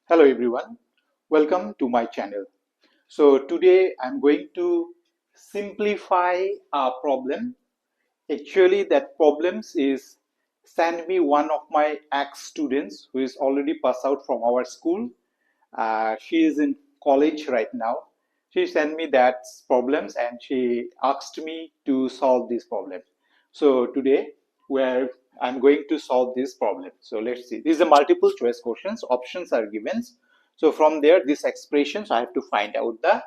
Hello everyone, welcome to my channel. So today I'm going to simplify a problem. Actually that problems is sent me one of my ex-students who is already passed out from our school. She is in college right now. She sent me that problems and she asked me to solve this problem. So today where I'm going to solve this problem. So let's see. These are multiple choice questions. Options are given. So from there, these expressions, I have to find out the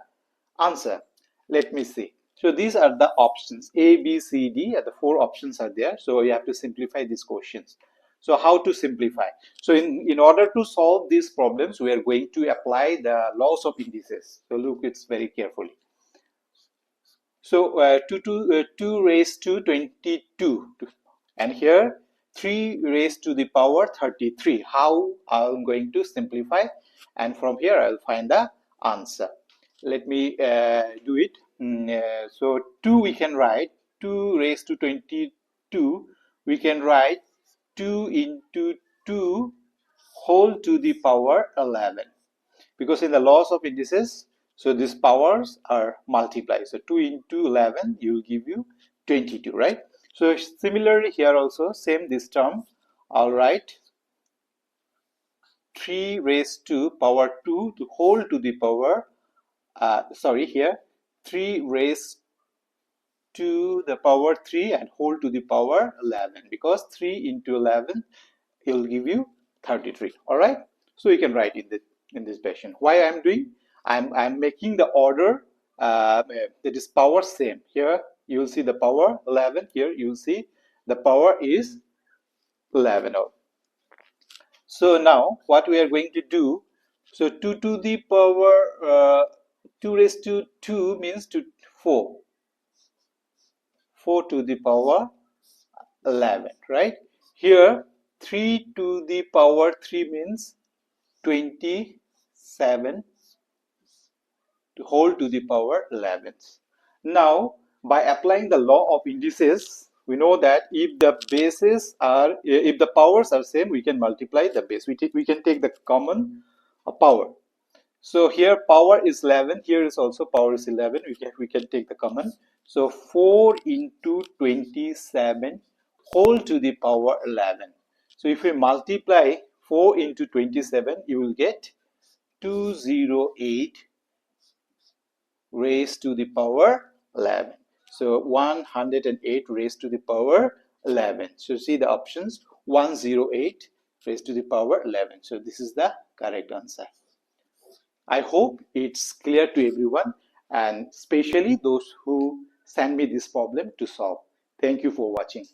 answer. Let me see. So these are the options. A, B, C, D. The four options are there. So you have to simplify these questions. So how to simplify? So in order to solve these problems, we are going to apply the laws of indices. So look it very carefully. So 2 raised to 22 and here 3 raised to the power 33. How I'm going to simplify, and from here I'll find the answer. Let me do it. So 2 we can write 2 raised to 22. We can write 2 into 2 whole to the power 11, because in the laws of indices, so these powers are multiplied. So 2 into 11 will give you 22, right? So similarly here also same this term. I'll write 3 raised to power 2 to whole to the power here 3 raised to the power 3 and whole to the power 11, because 3 into 11 it will give you 33. All right, so you can write in this fashion. Why I'm doing, I'm making the order that is power same. Here you will see the power 11, here you will see the power is 11. So now what we are going to do, so 2 to the power 2 raised to 2 means to 4 to the power 11, right? Here 3 to the power 3 means 27 to whole to the power 11th. Now by applying the law of indices, we know that if the powers are same, we can multiply the base. We can take the common power. So here power is 11, here is also power is 11. We can take the common. So 4 into 27 whole to the power 11. So if we multiply 4 into 27, you will get 208 raised to the power 11. So 108 raised to the power 11. So see the options, 108 raised to the power 11. So this is the correct answer. I hope it's clear to everyone, and especially those who send me this problem to solve. Thank you for watching.